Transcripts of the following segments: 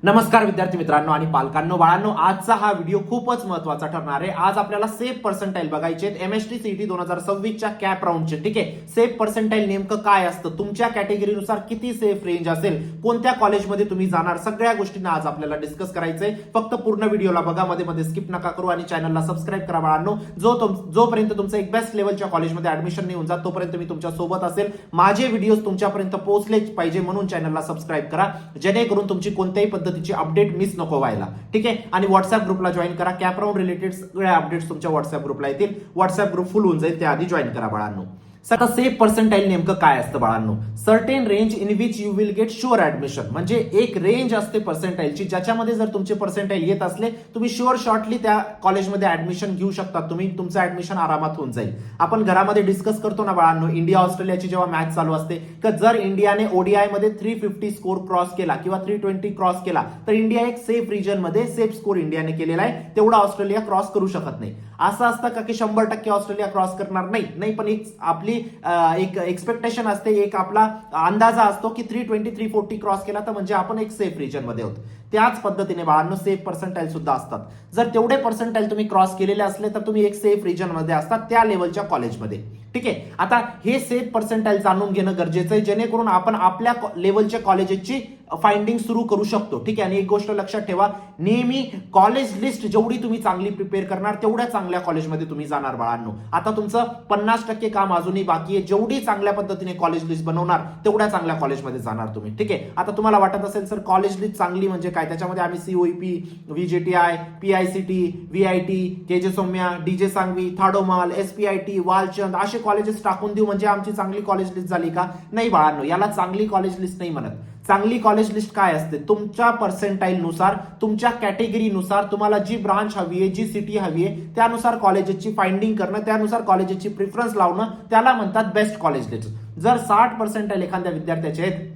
नमस्कार विद्यार्थी मित्रांनो आणि पालकांनो, बाळांनो, आजचा हा व्हिडिओ खूपच महत्त्वाचा ठरणार आहे. आज आपल्याला सेफ पर्सेंटाईल बघायचे आहेत एमएसटी सीईटी 2026 च्या कॅप राऊंडचे. ठीक आहे, सेफ पर्सेंटाईल नेमकं काय असतं, तुमच्या कॅटेगरीनुसार किती सेफ रेंज असेल, कोणत्या कॉलेजमध्ये तुम्ही जाणार, सगळ्या गोष्टींना आज आपल्याला डिस्कस करायचंय. फक्त पूर्ण व्हिडिओला बघा, मध्ये स्किप नका करू आणि चॅनलला सबस्क्राईब करा बाळांनो. जोपर्यंत तुमचं एक बेस्ट लेवलच्या कॉलेजमध्ये ऍडमिशन नाही होऊन जात तोपर्यंत मी तुमच्या सोबत असेल. माझे व्हिडिओज तुमच्यापर्यंत पोहोचले पाहिजे म्हणून चॅनलला सबस्क्राईब करा, जेणेकरून तुमची कोणत्याही पद्धतीची अपडेट मिस नको व्हायला. ठीक आहे, आणि व्हॉट्सअप ग्रुपला जॉईन करा. कॅप राऊंड रिलेटेड सगळ्या अपडेट्स तुमच्या व्हॉट्सअप ग्रुपला येतील. व्हॉट्सअप ग्रुप फुल होऊन जाईल, त्याआधी जॉईन करा बाळांनो. आता सेफ पर्सेंटाईल नेमकं काय असतं बाळांनो? Certain range in which you will get sure admission. म्हणजे एक रेंज असते पर्सेंटाईलची, ज्याच्यामध्ये जर तुमचे पर्सेंटाईल येत असले तुम्ही शुअर शॉर्टली त्या कॉलेजमध्ये ऍडमिशन घेऊ शकता. तुमचं ऍडमिशन आरामात होऊन जाईल. आपण घरामध्ये डिस्कस करतो ना बाळांनो, इंडिया ऑस्ट्रेलियाची जेव्हा मॅच चालू असते, की जर इंडियाने ओडीआय मध्ये 350 स्कोर क्रॉस केला किंवा 320 क्रॉस केला तर इंडिया एक सेफ रिजन मध्ये सेफ स्कोर इंडियाने केलेला आहे, तेवढा ऑस्ट्रेलिया क्रॉस करू शकत नाही. असं असतं का की 100% ऑस्ट्रेलिया क्रॉस करणार नाही, पण एक आपली एक एक्सपेक्टेशन असते, एक आपला अंदाजा असतो की 320 340 क्रॉस केला तर म्हणजे आपण एक सेफ रिजन मध्ये आहोत. त्याच पद्धतीने बाळांनो सेफ पर्सेंटाईल सुद्धा असतात. जर तेवढे पर्सेंटाईल तुम्ही क्रॉस केलेले असले तर तुम्ही एक सेफ रिजन मध्ये असतात त्या लेवलच्या कॉलेजमध्ये. ठीक आहे, आता हे सेफ पर्सेंटाईल जाणून घेणं गरजेचं आहे, जेणेकरून आपण आपल्या लेवलच्या कॉलेजेसची फाइंडिंग सुरू करू शकतो. ठीक आहे, आणि एक गोष्ट लक्षात ठेवा, नेहमी कॉलेज लिस्ट जेवढी तुम्ही चांगली प्रिपेअर करणार तेवढ्या चांगल्या कॉलेजमध्ये तुम्ही जाणार बाळांनो. आता तुमचं 50% काम अजूनही बाकी आहे. जेवढी चांगल्या पद्धतीने कॉलेज लिस्ट बनवणार तेवढ्या चांगल्या कॉलेजमध्ये जाणार तुम्ही. ठीक आहे, आता तुम्हाला वाटत असेल सर कॉलेज लिस्ट चांगली म्हणजे काय, त्याच्यामध्ये आम्ही COEP, VJTI, PICT, VIT, KJ Somaiya, DJ Sanghvi, Thadomal, SPIT, Walchand असे कॉलेजेस टाकून देऊ म्हणजे आमची चांगली कॉलेज लिस्ट झाली का? नाही बाळांनो, याला चांगली कॉलेज लिस्ट नाही म्हणत. चांगली कॉलेज लिस्ट काय असते? तुमच्या पर्सेंटाईल नुसार, तुमच्या कॅटेगरीनुसार तुम्हाला जी ब्रांच हवी आहे, जी सिटी हवी आहे, त्यानुसार कॉलेजेसची फाइंडिंग करणं, त्यानुसार कॉलेजेसची प्रिफरन्स लावणं, त्याला म्हणतात बेस्ट कॉलेज लिस्ट. जर 60 पर्सेंटाईल एखाद्या विद्यार्थ्याचे आहेत,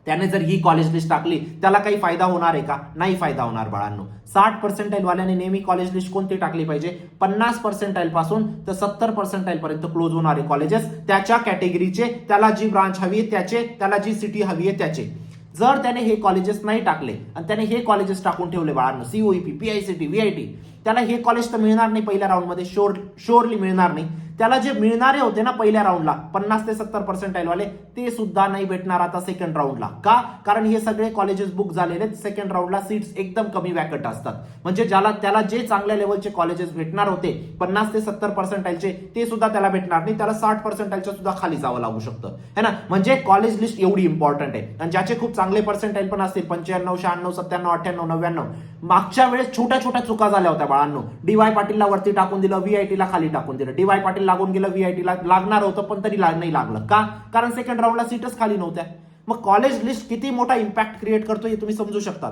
त्याने जर ही कॉलेज लिस्ट टाकली त्याला काही फायदा होणार आहे का? नाही फायदा होणार बाळांनो. 60 पर्सेंटाईल वाल्याने नेहमी कॉलेज लिस्ट कोणती टाकली पाहिजे? 50 पर्सेंटाईल पासून तर 70 पर्सेंटाईल पर्यंत क्लोज होणारे कॉलेजेस, त्याच्या कॅटेगरीचे, त्याला जी ब्रांच हवी आहे त्याचे, त्याला जी सिटी हवी आहे त्याचे. जर त्याने हे कॉलेजेस नाही टाकले आणि त्याने हे कॉलेजेस टाकून ठेवले बाळांनो, सीओईपी, पीआयसीटी, व्हीआयटी, त्याला हे कॉलेज तर मिळणार नाही पहिल्या राऊंडमध्ये, शोरली मिळणार नाही. त्याला जे मिळणारे होते ना पहिल्या राऊंडला 50 ते 70 पर्सेंटाईल वाले, ते सुद्धा नाही भेटणार आता सेकंड राऊंडला. का? कारण हे सगळे कॉलेजेस बुक झालेले आहेत. सेकंड राऊंडला सीट्स एकदम कमी वॅकंट असतात. म्हणजे त्याला जे चांगल्या लेवलचे कॉलेजेस भेटणार होते 50 ते 70 पर्सेंटाईलचे, ते सुद्धा त्याला भेटणार नाही. त्याला 60 पर्सेंटाईलच्या सुद्धा खाली जावं लागू शकतं, है ना. म्हणजे कॉलेज लिस्ट एवढी इम्पॉर्टंट आहे. आणि ज्याचे खूप चांगले पर्सेंटाईल पण असतील, 95, 96, 97, 98, 99, मागच्या वेळेस छोट्या छोट्या चुका झाल्या होत्या बाळांनो. डीवाय पाटीलला वरती टाकून दिलं, व्हीआयटीला खाली टाकून दिलं. डीवाय पाटील लागून गेलं, व्हीआयटीला लागणार होतं पण तरी नाही लागलं. का? कारण सेकंड राऊंडला सीटच खाली नव्हत्या. मग कॉलेज लिस्ट किती मोठा इम्पॅक्ट क्रिएट करतो हे तुम्ही समजू शकता.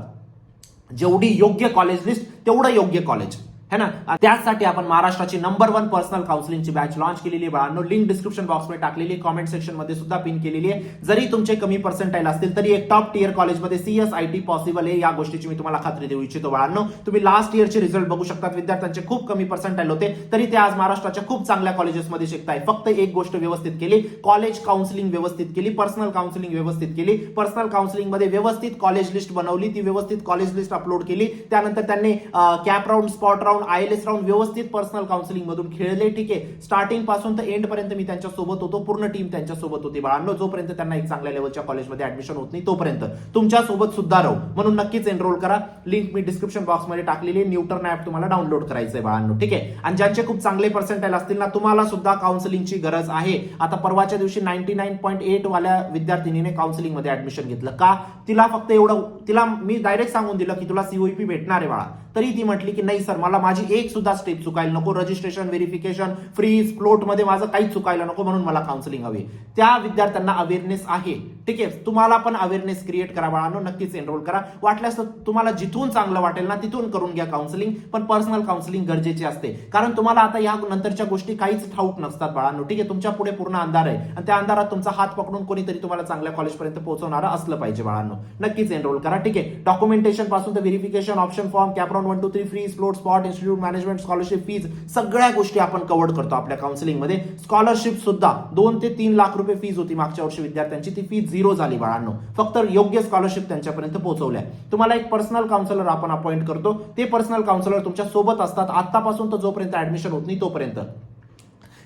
जेवढी योग्य कॉलेज लिस्ट तेवढं योग्य कॉलेज, है ना. त्यासाठी आपण महाराष्ट्राची नंबर 1 पर्सनल काउन्सिलिंगची बॅच लॉन्च केलेली आहे बाळांनो. लिंक डिस्क्रिप्शन बॉक्समध्ये टाकलेली, कॉमेंट सेक्शन मध्ये सुद्धा पिन केलेली आहे. जरी तुमचे कमी पर्सेंटाईल असतील तरी एक टॉप टियर कॉलेजमध्ये सीएसआयटी पॉसिबल आहे, या गोष्टीची मी तुम्हाला खात्री देऊ इच्छितो बाळांनो. तुम्ही लास्ट इयरचे रिझल्ट बघू शकता. विद्यार्थ्यांचे खूप कमी पर्सेंटाईल होते तरी ते आज महाराष्ट्राच्या खूप चांगल्या कॉलेजेसमध्ये शिकताय. फक्त एक गोष्ट व्यवस्थित केली, कॉलेज काउन्सिलिंग व्यवस्थित केली, पर्सनल काउन्सिलिंग व्यवस्थित केली, पर्सनल काउन्सिलिंग मध्ये व्यवस्थित कॉलेज लिस्ट बनवली, ती व्यवस्थित कॉलेज लिस्ट अपलोड केली. त्यानंतर त्यांनी CAP round, spot round, ILS round व्यवस्थित पर्सनल काउन्सिलिंग मधून खेळले. ठीक आहे, स्टार्टिंग पासून तर एंड पर्यंत मी त्यांच्या सोबत होतो, पूर्ण टीम त्यांच्या सोबत होती बाळांनो. जोपर्यंत त्यांना एक चांगल्या लेवलच्या कॉलेजमध्ये ऍडमिशन होत नाही तोपर्यंत तुमच्या सोबत सुद्धा राहू. म्हणून नक्कीच एनरोल करा. लिंक मी डिस्क्रिप्शन बॉक्समध्ये टाकलेली आहे. न्यूटर्न ऍप तुम्हाला डाउनलोड करायचं आहे बाळांनो. ठीक आहे, आणि ज्यांचे खूप चांगले पर्सेंटाईल असतील ना, तुम्हाला सुद्धा काउन्सिलिंगची गरज आहे. आता परवाच्या दिवशी 99.8 वाल्या विद्यार्थिनीने काउन्सिलिंग मध्ये ऍडमिशन घेतलं. का? तिला मी डायरेक्ट सांगून दिलं की तुला सीओईपी भेटणार आहे बाळा, तरी ती म्हटली की नाही सर, मला माझी एक सुद्धा स्टेप चुकायला नको, रजिस्ट्रेशन, व्हेरिफिकेशन, फ्रीज, फ्लोट मध्ये माझं काहीच चुकायला नको, म्हणून मला काउन्सिलिंग हवी. त्या विद्यार्थ्यांना अवेअरनेस आहे. ठीक आहे, तुम्हाला पण अवेअरनेस क्रिएट करा बाळांनो. नक्कीच एनरोल करा. वाटल्यास तुम्हाला जिथून चांगलं वाटेल ना तिथून करून घ्या काउन्सिलिंग, पण पर्सनल काउन्सिलिंग गरजेची असते. कारण तुम्हाला आता या नंतरच्या गोष्टी काहीच ठाऊक नसतात बाळांनो. ठीक आहे, तुमच्या पुढे पूर्ण अंधार आहे आणि त्या अंधारात तुमचा हात पकडून कोणीतरी तुम्हाला चांगल्या कॉलेजपर्यंत पोहोचवणारं असलं पाहिजे बाळांनो. नक्कीच एनरोल करा. ठीक आहे, डॉक्युमेंटेशन पासून तर verification, option form, CAP round 1 2 3, freeze, float, spot, institute management, scholarship, fees, सगळ्या गोष्टी आपण कव्हर करतो आपल्या काउन्सिलिंग मध्ये. स्कॉलरशिप सुद्धा 2 ते 3 लाख रुपये फीज होती मागच्या वर्षी विद्यार्थ्यांची, ती फीज झिरो झाली बाळांनो. फक्त योग्य स्कॉलरशिप त्यांच्यापर्यंत पोहोचवल्या. तुम्हाला एक पर्सनल काउन्सिलर आपण अपॉइंट करतो. ते पर्सनल काउन्सिलर तुमच्या सोबत असतात आतापासून तर जोपर्यंत ऍडमिशन होत नाही तोपर्यंत.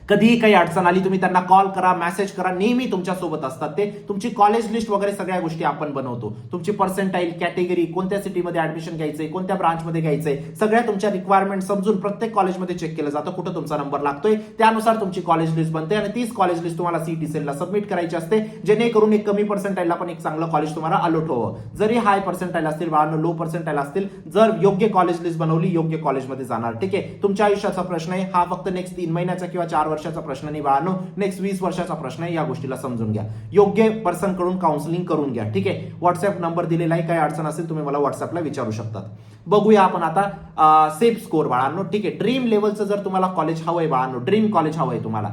कधीही काही अडचण आली तुम्ही त्यांना कॉल करा, मेसेज करा, नेहमी तुमच्या सोबत असतात ते. तुमची कॉलेज लिस्ट वगैरे सगळ्या गोष्टी आपण बनवतो. तुमची पर्सेंटाईल, कॅटेगरी, कोणत्या सिटीमध्ये ऍडमिशन घ्यायचंय, कोणत्या ब्रांचमध्ये घ्यायचंय, सगळ्या तुमच्या रिक्वायरमेंट समजून प्रत्येक कॉलेजमध्ये चेक केलं जातं कुठं तुमचा नंबर लागतोय. त्यानुसार तुमची कॉलेज लिस्ट बनते आणि तीच कॉलेज लिस्ट तुम्हाला सीईटी सेलला सबमिट करायची असते, जेणेकरून एक कमी पर्सेंटाईलला पण एक चांगलं कॉलेज तुम्हाला अलॉट व्हावं. जरी हाय पर्सेंटाईल असतील बाळांनो, लो पर्सेंटाईल असतील, जर योग्य कॉलेज लिस्ट बनवली योग्य कॉलेजमध्ये जाणार. ठीक आहे. तुमच्या आयुष्याचा प्रश्न आहे हा, फक्त नेक्स्ट 3 महिन्याचा किंवा 4 वर्षाचा प्रश्न नाही बाळांनो, नेक्स्ट 20 वर्षाचा प्रश्न आहे. या गोष्टीला समजून घ्या. योग्य पर्सन कडून काउन्सिलिंग करून घ्या. ठीक आहे. व्हॉट्सअप नंबर दिलेला आहे. काही अडचण असेल तुम्ही मला व्हॉट्सअपला विचारू शकतात. बघूया आपण आता सेफ स्कोर बाळांनो. ठीक आहे. ड्रीम लेवलचं जर तुम्हाला कॉलेज हवंय बाळांनो, ड्रीम कॉलेज हवंय तुम्हाला.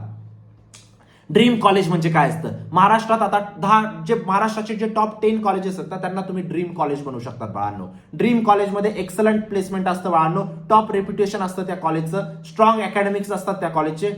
ड्रीम कॉलेज म्हणजे काय असतं? महाराष्ट्रात आता 10 जे महाराष्ट्राचे जे टॉप 10 कॉलेजेस असतात त्यांना तुम्ही ड्रीम कॉलेज बनवू शकतात बाळांनो. ड्रीम कॉलेजमध्ये एक्सलंट प्लेसमेंट असतं बाळांनो, टॉप रेप्युटेशन असतं त्या कॉलेजचं, स्ट्रॉंग अकॅडमिक्स असतात त्या कॉलेजचे,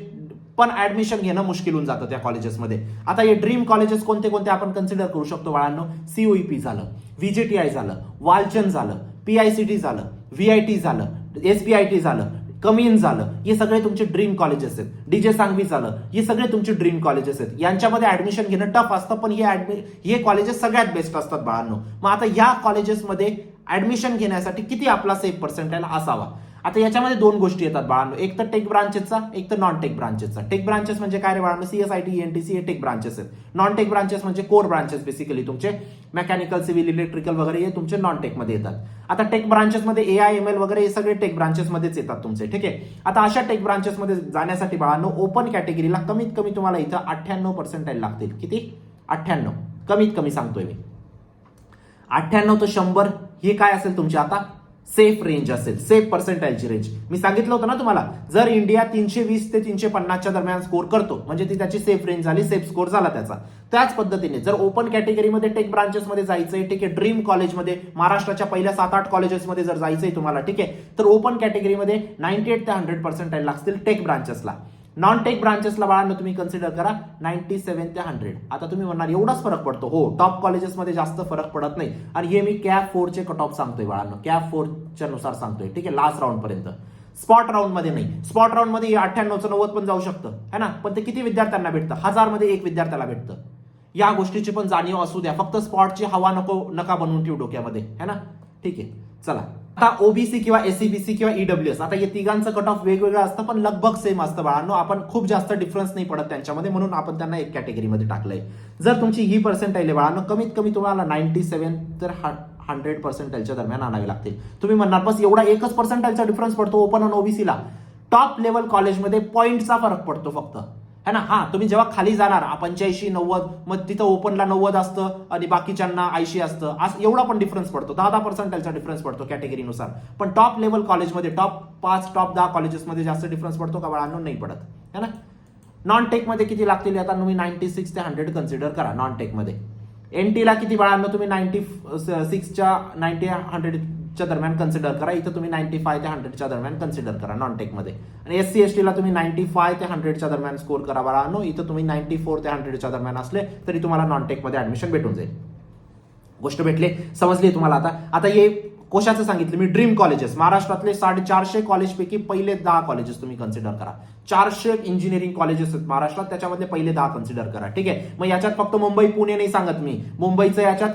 पण ऍडमिशन घेणं मुश्किल होऊन जातं त्या कॉलेजेसमध्ये. आता हे ड्रीम कॉलेजेस कोणते कोणते आपण कन्सिडर करू शकतो बाळांनो? सीओईपी झालं, व्हीजीटीआय झालं, वालचंद झालं, पीआयसीटी झालं, व्हीआयटी झालं, एसपीआयटी झालं, कमीन झालं, हे सगळे तुमचे ड्रीम कॉलेजेस आहेत. डीजे सांगवी झालं, हे सगळे तुमचे ड्रीम कॉलेजेस आहेत. यांच्यामध्ये ऍडमिशन घेणं टफ असतं, पण हे कॉलेजेस सगळ्यात बेस्ट असतात बाळांनो. मग आता या कॉलेजेसमध्ये ऍडमिशन घेण्यासाठी किती आपला सेफ पर्सेंटाईल असावा? आता याच्यामध्ये 2 गोष्टी येतात बाळांनो, एक तर टेक ब्रांचेसचा, एक तर नॉन टेक ब्रांचेसचा. टेक ब्रांचेस म्हणजे काय रे बाळांनो? सीएसआयटी, एनटीसी हे टेक ब्रांचेस आहेत. नॉन टेक ब्रांचेस म्हणजे कोर ब्रांचेस, बेसिकली तुमचे मेकॅनिकल, सिव्हिल, इलेक्ट्रिकल वगैरे हे तुमचे नॉन टेक मध्ये येतात. आता टेक ब्रांचेसमध्ये एआय, एमएल वगैरे हे सगळे टेक ब्रांचेसमध्येच येतात तुमचे. ठीक आहे. आता अशा टेक ब्रांचेसमध्ये जाण्यासाठी बाळांनो ओपन कॅटेगरीला कमीत कमी तुम्हाला इथं 98 पर्सेंटाईल लागतील. किती? 98. कमीत कमी सांगतोय मी. 98 ते 100 हे काय असेल तुमचे आता? सेफ रेंज असेल, सेफ पर्सेंटाईलची रेंज. मी सांगितलं होतं ना तुम्हाला, जर इंडिया 320 ते 350च्या दरम्यान स्कोर करतो म्हणजे ती त्याची सेफ रेंज झाली, सेफ स्कोर झाला त्याचा. त्याच पद्धतीने जर ओपन कॅटेगरीमध्ये टेक ब्रांचेसमध्ये जायचंय, ठीक आहे, ड्रीम कॉलेजमध्ये महाराष्ट्राच्या पहिल्या 7-8 कॉलेजेसमध्ये जर जायचंय तुम्हाला, ठीक आहे, तर ओपन कॅटेगरीमध्ये 98 ते 100 पर्सेंटाईल लागतील टेक ब्रांचेसला. नॉन टेक ब्रांचेसला बाळांनो तुम्ही कन्सिडर करा 97 ते 100. आता तुम्ही म्हणणार एवढाच फरक पडतो. हो, टॉप कॉलेजेसमध्ये जास्त फरक पडत नाही. आणि हे मी कॅप 4 चे कट ऑफ सांगतोय बाळांनो, कॅप 4 च्या नुसार सांगतोय. ठीक आहे. लास्ट राऊंड पर्यंत, स्पॉट राऊंड मध्ये नाही. स्पॉट राऊंड मध्ये 98 90 पण जाऊ शकतं है ना, पण ते किती विद्यार्थ्यांना भेटतं? 1000 मध्ये 1 विद्यार्थ्याला भेटतं. या गोष्टीची पण जाणीव असू द्या. फक्त स्पॉटची हवा नका बनवून ठेवू डोक्यामध्ये है ना. ठीक आहे. चला, आता ओबीसी किंवा एससीबीसी किंवा ईडब्ल्यूएस, आता या तिघांचं कट ऑफ वेगवेगळं असतं पण लगभग सेम असतं बाळांनो. आपण खूप जास्त डिफरन्स नाही पडत त्यांच्यामध्ये, म्हणून आपण त्यांना एक कॅटेगरीमध्ये टाकलंय. जर तुमची ही पर्सेंटाईल आहे बाळांनो, कमीत कमी तुम्हाला 97 तर 100 पर्सेंटाईलच्या दरम्यान आणावी लागतील. तुम्ही म्हणणार बस एवढा एकच पर्सेंटाईलचा डिफरन्स पडतो ओपन आणि ओबीसीला? टॉप लेवल कॉलेजमध्ये पॉईंटचा फरक पडतो फक्त है ना. हा, तुम्ही जेव्हा खाली जाणार 85 90, मग तिथं ओपनला 90 असतं आणि बाकीच्यांना 80 असतं, एवढा पण डिफरन्स पडतो. 10 पर्सेंटाईलचा डिफरन्स पडतो कॅटेगरीनुसार. पण टॉप लेवल कॉलेजमध्ये, टॉप 5 टॉप 10 कॉलेजेसमध्ये जास्त डिफरन्स पडतो का बाळांनो? नाही पडत है ना. नॉन टेकमध्ये किती लागतील आता तुम्ही 96 ते 100 कन्सिडर करा नॉन टेकमध्ये. एनटीला किती बाळांनो? तुम्ही 96च्या 90-100च्या दरम्यान कन्सिडर करा. इथं तुम्ही 95 ते 100च्या दरम्यान कन्सिडर करा नॉन टेकमध्ये. आणि एससी एसटीला तुम्ही 95 ते 100च्या दरम्यान स्कोर करा बाळांनो. इथं तुम्ही 94 ते 100च्या दरम्यान असले तरी तुम्हाला नॉन टेकमध्ये ऍडमिशन भेटून जाईल. गोष्ट भेटले, समजली तुम्हाला आता. आता हे कशाचं सांगितलं मी? Dream colleges. महाराष्ट्रातले 450 कॉलेजपैकी पहिले 10 कॉलेजेस तुम्ही कन्सिडर करा. 400 इंजिनिअरिंग कॉलेजेस आहेत महाराष्ट्रात, त्याच्यामधले पहिले 10 कन्सिडर करा. ठीक आहे. मग याच्यात फक्त मुंबई पुणे नाही सांगत मी, मुंबईचं याच्यात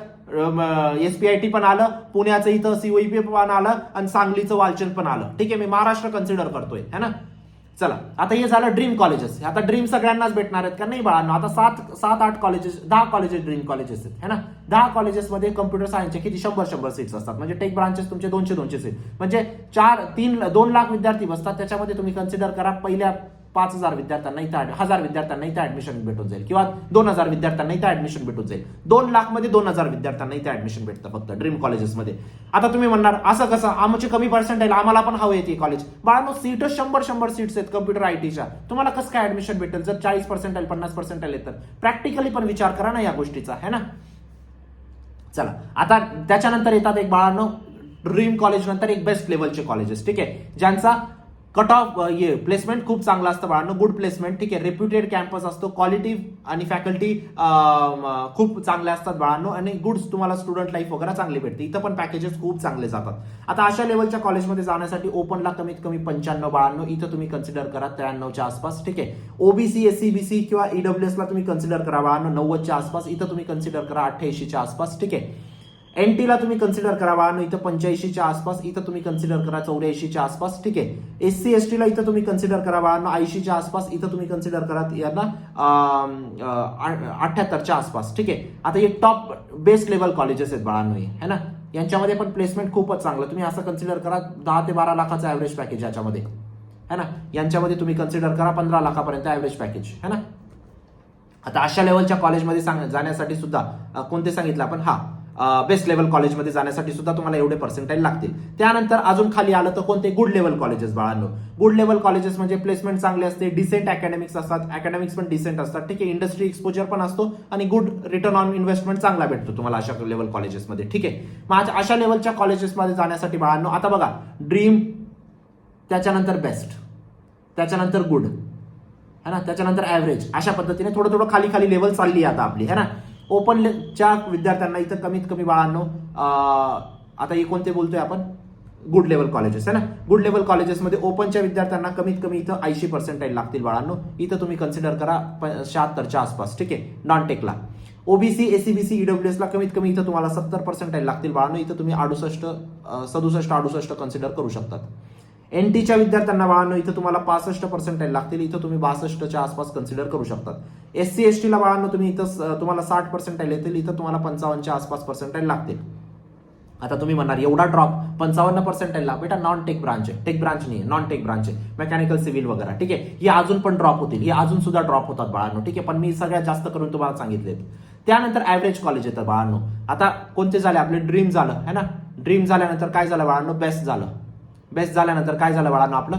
एसपीआयटी पण आलं, पुण्याचं इथं सीओईपी पण आलं आणि सांगलीचं वालचंद पण आलं. ठीक आहे. मी महाराष्ट्र कन्सिडर करतोय है ना. चला, आता हे झालं ड्रीम कॉलेजेस. आता ड्रीम सगळ्यांनाच भेटणार आहेत का? नाही बाळांनो. आता 7-8 कॉलेजेस, 10 कॉलेजेस ड्रीम कॉलेजेस आहेत है ना. 10 कॉलेजेसमध्ये कम्प्युटर सायन्सचे किती 100 सीट्स असतात. म्हणजे टेक ब्रांचेस तुमचे 200 सीट, म्हणजे 2 लाख विद्यार्थी बसतात. त्याच्यामध्ये तुम्ही कन्सिडर करा पहिल्या 5000 विद्यार्थ्यांना इथं 1000 विद्यार्थ्यांना इथं ऍडमिशन भेटून जाईल, किंवा 2000 विद्यार्थ्यांना इथं ऍडमिशन भेटून जाईल. 2 लाख मध्ये 2000 विद्यार्थ्यांना इथं ऍडमिशन भेटतं फक्त ड्रीम कॉलेजेसमध्ये. आता तुम्ही म्हणणार असं कसं? आमची कमी पर्सेंटाईल, आम्हाला पण हवं येते कॉलेज. बाळांनो, सीट 100 सीट्स आहेत कम्प्युटर आयटीच्या. तुम्हाला कसं काय ऍडमिशन भेटेल जर 40 पर्सेंटाईल 50 पर्सेंटाईल येतात? प्रॅक्टिकली पण विचार करा ना या गोष्टीचा है ना. चला, आता त्याच्यानंतर येतात एक बाळांनो ड्रीम कॉलेज नंतर एक बेस्ट लेवलचे कॉलेजेस. ठीक आहे, ज्यांचा कट ऑफ ये प्लेसमेंट खूप चांगलं असतं बाळांनो, गुड प्लेसमेंट, ठीक आहे. रेप्युटेड कॅम्पस असतो, क्वालिटी आणि फॅकल्टी खूप चांगले असतात बाळांनो, आणि गुड तुम्हाला स्टुडंट लाईफ वगैरे चांगली भेटते. इथं पण पॅकेजेस खूप चांगले जातात. आता अशा लेवलच्या कॉलेजमध्ये जाण्यासाठी ओपनला कमीत कमी 95 बाळांनो, इथं तुम्ही कन्सिडर करा 93च्या आसपास, ठीक आहे. ओबीसी, एससी, बीसी किंवा ईडब्ल्यूएस ला तुम्ही कन्सिडर करा बाळांनो 90च्या आसपास, इथं तुम्ही कन्सिडर करा 88च्या आसपास, ठीक आहे. एनटीला तुम्ही कन्सिडर करा बाळांनो इथं 85च्या आसपास, इथं तुम्ही कन्सिडर करा 84च्या आसपास, ठीक आहे. एससी एसटीला इथं तुम्ही कन्सिडर करा बाळांनो 80च्या आसपास, इथं तुम्ही कन्सिडर करा यांना 78च्या आसपास, ठीक आहे. आता हे टॉप बेस्ट लेवल कॉलेजेस आहेत बाळांनो, है ना. यांच्यामध्ये पण प्लेसमेंट खूपच चांगलं, तुम्ही असं कन्सिडर करा 10 ते 12 लाखाचं ॲव्हरेज पॅकेज याच्यामध्ये, है ना. यांच्यामध्ये तुम्ही कन्सिडर करा 15 लाखापर्यंत ॲव्हरेज पॅकेज, है ना. आता अशा लेवलच्या कॉलेजमध्ये जाण्यासाठी सुद्धा कोणते सांगितलं आपण, बेस्ट लेवल कॉलेजमध्ये जाण्यासाठी सुद्धा तुम्हाला एवढे पर्सेंटाईल लागतील. त्यानंतर अजून खाली आलं तर कोणते गुड लेवल कॉलेजेस बाळांनो. गुड लेवल कॉलेजेस म्हणजे प्लेसमेंट चांगले असते, डिसेंट अकॅडमिक्स असतात, अकॅडमिक्स पण डिसेंट असतात, ठीक आहे. इंडस्ट्री एक्सपोजर पण असतो आणि गुड रिटर्न ऑन इन्व्हेस्टमेंट चांगला भेटतो तुम्हाला अशा लेवल कॉलेजेसमध्ये, ठीक आहे. मग अशा लेवलच्या कॉलेजेसमध्ये जाण्यासाठी बाळांनो आता बघा, ड्रीम, त्याच्यानंतर बेस्ट, त्याच्यानंतर गुड, है ना, त्याच्यानंतर ॲव्हरेज, अशा पद्धतीने थोडं थोडं खाली खाली लेवल चालली आता आपली, है ना. ओपनच्या विद्यार्थ्यांना इथं कमीत कमी बाळांनो आता हे कोणते बोलतोय आपण, गुड लेवल कॉलेजेस, है ना. गुड लेवल कॉलेजेसमध्ये ओपनच्या विद्यार्थ्यांना कमीत कमी इथं 80% लागतील बाळांनो, इथं तुम्ही कन्सिडर करा 76च्या आसपास, ठीक आहे. नॉन टेकला ओबीसी, एससी, बीसी, ईडब्ल्यूएस ला कमीत कमी इथं तुम्हाला 70% लागतील बाळांनो, इथं तुम्ही 67 कन्सिडर करू शकतात. एनटीच्या विद्यार्थ्यांना बाळांनो इथं तुम्हाला 65% लागतील, इथं तुम्ही 62च्या आसपास कन्सिडर करू शकतात. एससी एसटीला बाळांनो तुम्ही इथं तुम्हाला 60% येतील, इथं तुम्हाला 55च्या आसपास पर्सेंटाईल लागतील. आता तुम्ही म्हणणार एवढा ड्रॉप 55% बेटा, नॉन टेक ब्रांच आहे, टेक ब्रांच नाही, नॉन टेक ब्रांच आहे, मेकॅनिकल सिव्हिल वगैरे, ठीक आहे. हे अजून पण ड्रॉप होतील, हे अजून सुद्धा ड्रॉप होतात बाळांनो, ठीक आहे. पण मी सगळ्यात जास्त करून तुम्हाला सांगितले. त्यानंतर ॲव्हरेज कॉलेज येतं बाळांनो. आता कोणते झाले आपले, ड्रीम झालं, है ना. ड्रीम झाल्यानंतर काय झालं बाळांनो, बेस्ट झालं. बेस्ट झाल्यानंतर काय झालं बाळांनो आपलं,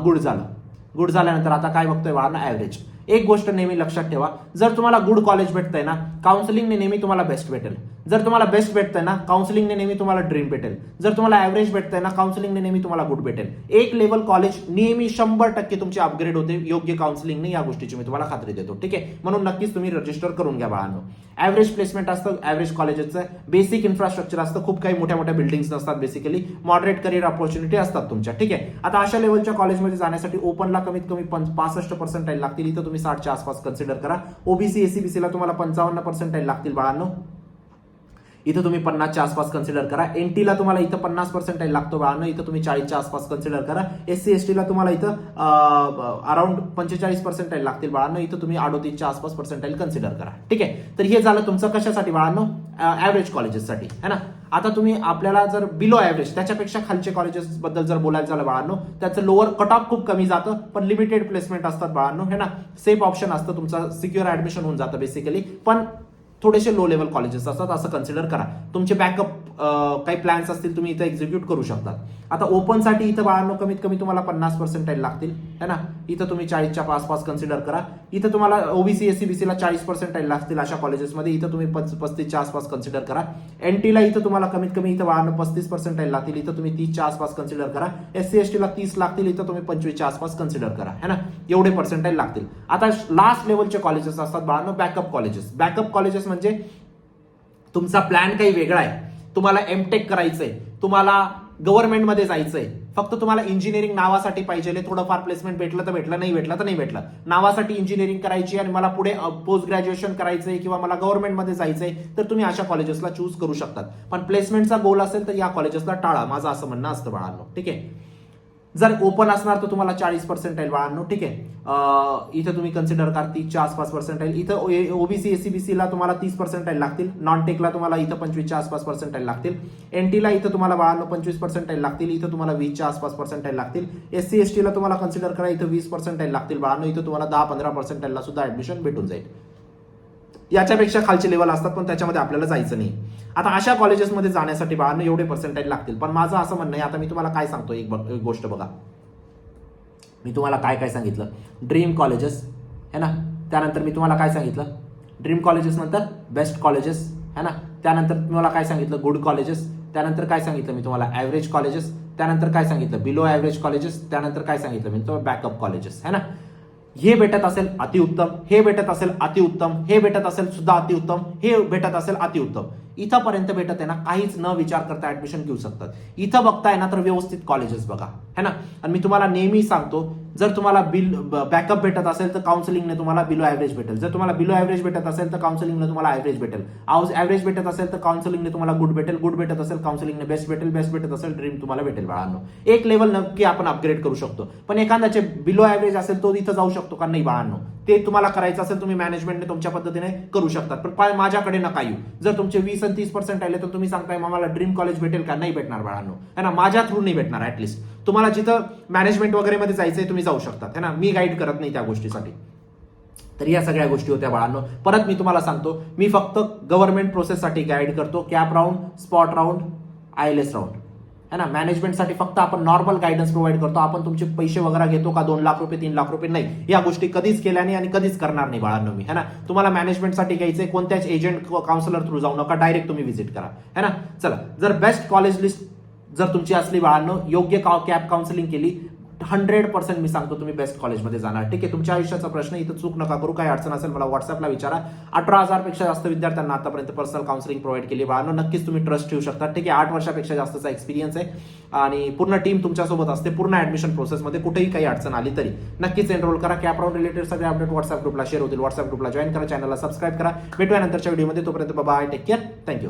गुड झालं. गुड झाल्यानंतर आता काय बघतोय बाळांनो, ॲव्हरेज. एक गोष्ट नेहमी लक्षात ठेवा, जर तुम्हाला गुड कॉलेज भेटतंय ना, काउन्सिलिंगने नेहमी तुम्हाला बेस्ट भेटेल. जर तुम्हाला बेस्ट भेटतंय ना, काउन्सिलिंगने नेहमी तुम्हाला ड्रीम भेटेल. जर तुम्हाला ॲव्हरेज भेटतंय ना, काउन्सिलिंगने नेहमी तुम्हाला गुड भेटेल. एक लेवल कॉलेज नेहमी 100% तुमची अपग्रेड होते योग्य काउन्सिलिंगने, या गोष्टीची मी तुम्हाला खात्री देतो, ठीक आहे. म्हणून नक्कीच तुम्ही रजिस्टर करून घ्या बाळांनो. ॲव्हरेज प्लेसमेंट असतं ॲव्हरेज कॉलेजेसचं, बेसिक इन्फ्रास्ट्रक्चर असतं, खूप काही मोठ्या मोठ्या बिल्डिंग्स नसतात, बेसिकली मॉडरेट करिअर ऑपॉर्च्युनिटी असतात तुमच्या, ठीक आहे. आता अशा लेवलच्या कॉलेजमध्ये जाण्यासाठी ओपनला कमीत कमी 65% लागतील, इथं तुम्ही 60च्या आसपास कन्सिडर करा. ओबीसी, एससी, बीसीला तुम्हाला 55% लागतील बाळांनो, इथं तुम्ही 50च्या आसपास कन्सिडर करा. एनटीला तुम्हाला इथं 50% लागतो बाळांनो, इथं तुम्ही 40च्या आसपास कन्सिडर करा. एससी एसटीला तुम्हाला इथं अराउंड 45% लागतील बाळांनो, इथं तुम्ही 38च्या आसपास पर्सेंटाईल कन्सिडर करा, ठीक आहे. तर हे झालं तुमचं कशासाठी बाळांनो, ॲव्हरेज कॉलेजेससाठी, है ना. आता तुम्ही आपल्याला जर बिलो ॲव्हरेज त्याच्यापेक्षा खालचे कॉलेजेस बद्दल जर बोलायचं झालं बाळांनो, त्याचं लोअर कट ऑफ खूप कमी जातं, पण लिमिटेड प्लेसमेंट असतात बाळांनो, है ना. सेफ ऑप्शन असतं, तुमचं सिक्युअर ऍडमिशन होऊन जातं बेसिकली, पण थोडेसे लो लेवल कॉलेजेस असतात, असं कन्सिडर करा. तुमचे बॅकअप काही प्लॅन्स असतील तुम्ही इथं एक्झिक्यूट करू शकता. आता ओपनसाठी इथं बाळांनो कमीत कमी तुम्हाला 50% लागतील, है ना. इथं तुम्ही 40च्या आसपास कन्सिडर करा. इथं तुम्हाला ओबीसी, एससी, बीसीला 40% लागतील अशा कॉलेजेसमध्ये, इथं तुम्ही 35च्या आसपास कन्सिडर करा. एनटीला इथं तुम्हाला कमीत कमी इथं बाळांनो 35% लागतील, इथं तुम्ही 30च्या आसपास कन्सिडर करा. एससी एसटीला 30 लागतील, इथं तुम्ही 25च्या आसपास कन्सिडर करा, है ना. एवढे पर्सेंटाईल लागतील. आता लास्ट लेवलचे कॉलेजेस असतात बाळांनो, बॅकअप कॉलेजेस. बॅकअप कॉलेजेस म्हणजे तुमचा प्लॅन काही वेगळा आहे, तुम्हाला एमटेक करायचंय, तुम्हाला गव्हर्नमेंटमध्ये जायचंय, फक्त तुम्हाला इंजिनिअरिंग नावासाठी पाहिजे, थोडंफार प्लेसमेंट भेटलं तर भेटलं, नाही भेटलं तर नाही भेटलं, नावासाठी इंजिनिअरिंग करायची आणि मला पुढे पोस्ट ग्रॅज्युएशन करायचंय किंवा मला गव्हर्नमेंटमध्ये जायचंय, तर तुम्ही अशा कॉलेजेसला चूज करू शकतात. पण प्लेसमेंटचा गोल असेल तर या कॉलेजेसला टाळा, माझं असं म्हणणं असतं बाळांनो, ठीक आहे. जर ओपन असणार तर तुम्हाला 40% बाळांनो, ठीक आहे. इथं तुम्ही कन्सिडर करा 30च्या आसपास पर्सेंटाईल. इथं ओबीसी, एससी, बीसीला तुम्हाला 30% लागतील. नॉन टेकला तुम्हाला इथं 25च्या आसपास पर्सेंटाईल लागतील. एनटीला इथं तुम्हाला बाळांनो 25% लागतील, इथं तुम्हाला 20च्या आसपास पर्सेंटाईल लागतील. एससी एसटीला तुम्हाला कन्सिडर करा इथं 20% लागतील बाळांनो, इथं तुम्हाला 10-15% सुद्धा ऍडमिशन भेटून जाईल. याच्यापेक्षा खालचे लेवल असतात, पण त्याच्यामध्ये आपल्याला जायचं नाही. आता अशा कॉलेजेसमध्ये जाण्यासाठी बाळांनो एवढे पर्सेंटाईल लागतील. पण माझं असं म्हणणं आहे, आता मी तुम्हाला काय सांगतो, एक गोष्ट बघा, मी तुम्हाला काय काय सांगितलं, ड्रीम कॉलेजेस, है ना. त्यानंतर मी तुम्हाला काय सांगितलं, ड्रीम कॉलेजेस नंतर बेस्ट कॉलेजेस, है ना. त्यानंतर तुम्हाला काय सांगितलं, गुड कॉलेजेस, त्यानंतर काय सांगितलं मी तुम्हाला, ॲव्हरेज कॉलेजेस, त्यानंतर काय सांगितलं, बिलो ॲव्हरेज कॉलेजेस, त्यानंतर काय सांगितलं मी तुम्हाला, बॅकअप कॉलेजेस, है ना. हे भेटत असेल अतिउत्तम, हे भेटत असेल अतिउत्तम, हे भेटत असेल सुद्धा अतिउत्तम, हे भेटत असेल अतिउत्तम. इथंपर्यंत भेटत आहे ना, काहीच न विचार करता ऍडमिशन घेऊ शकतात. इथं बघताय ना तर व्यवस्थित कॉलेजेस बघा, है ना. आणि मी तुम्हाला नेहमी सांगतो, जर तुम्हाला बॅकअप भेटत असेल तर काउन्सिलिंगने तुम्हाला बिलो ॲव्हरेज भेटेल. जर तुम्हाला बिलो ॲव्हरेज भेटत असेल तर काउन्सिलिंगने तुम्हाला ॲव्हरेज भेटेल. ॲव्हरेज भेटत असेल तर काउन्सिलिंगने तुम्हाला गुड भेटेल. गुड भेटत असेल काउन्सिलिंगने बेस्ट भेटेल. बेस्ट भेटत असेल ड्रीम तुम्हाला भेटेल. बाळांनो, एक लेवल नक्की आपण अपग्रेड करू शकतो. पण एखाद्याचे बिलो ॲव्हरेज असेल तो इथं जाऊ शकतो का? नाही बाळांनो. ते तुम्हाला करायचं असेल तुम्ही मॅनेजमेंटने तुमच्या पद्धतीने करू शकतात. पण माझ्याकडे नका येऊ. जर तुमचे 20 आणि 30% आले तर तुम्ही सांगताय मला ड्रीम कॉलेज भेटेल का? नाही भेटणार बाळांनो, है ना. माझ्या थ्रू नाही भेटणार. ऍटलीस्ट तुम्हाला जिथं मॅनेजमेंट वगैरे मध्ये जायचंय तुम्ही जाऊ शकतात, है ना. मी गाईड करत नाही त्या गोष्टीसाठी. तर या सगळ्या गोष्टी होत्या बाळांनो. परत मी तुम्हाला सांगतो, मी फक्त गव्हर्नमेंट प्रोसेससाठी गाईड करतो. Cap round, spot round, ILS round, है ना. मॅनेजमेंटसाठी फक्त आपण नॉर्मल गायडन्स प्रोव्हाइड करतो. आपण तुमचे पैसे वगैरे घेतो का? 2 लाख रुपये, 3 लाख रुपये नाही. या गोष्टी कधीच केल्या नाही आणि कधीच करणार नाही बाळांनो मी, है ना. तुम्हाला मॅनेजमेंटसाठी घ्यायचंय कोणत्याच एजंट काउन्सिलर थ्रू जाऊ नका, डायरेक्ट तुम्ही व्हिजिट करा, है ना. चला, जर बेस्ट कॉलेज लिस्ट जर तुमची असली बाळांनो, योग्य कॅप काउन्सिलिंग केली, 100% मी सांगतो तुम्ही बेस्ट कॉलेजमध्ये जाणार. ठीक आहे. तुमच्या आयुष्याचा प्रश्न, इथं चूक नका करू. काही अडचण असेल मला व्हॉट्सअपला विचारा. 18,000 पेक्षा जास्त विद्यार्थ्यांना आतापर्यंत पर्सनल काउन्सिलिंग प्रोव्हाइड केली बाळांनो. नक्कीच तुम्ही ट्रस्ट ठेवू शकता. ठीक आहे. 8 वर्षापेक्षा जास्तचा एक्सपिरियन्स आहे आणि पूर्ण टीम तुमच्यासोबत असते पूर्ण ऍडमिशन प्रोसेसमध्ये. कुठेही काही अडचण आली तरी नक्कीच एनरोल करा. कॅप राऊंड रिलेटेड सगळे अपडेट व्हॉट्सअप ग्रुपला शेअर होतील. व्हॉट्सअप ग्रुपला जॉईन करा, चॅनलला सबस्क्राईब करा. भेटूया नंतरच्या व्हिडिओमध्ये. तोपर्यंत बाय, टेक केअर, थँक्यू.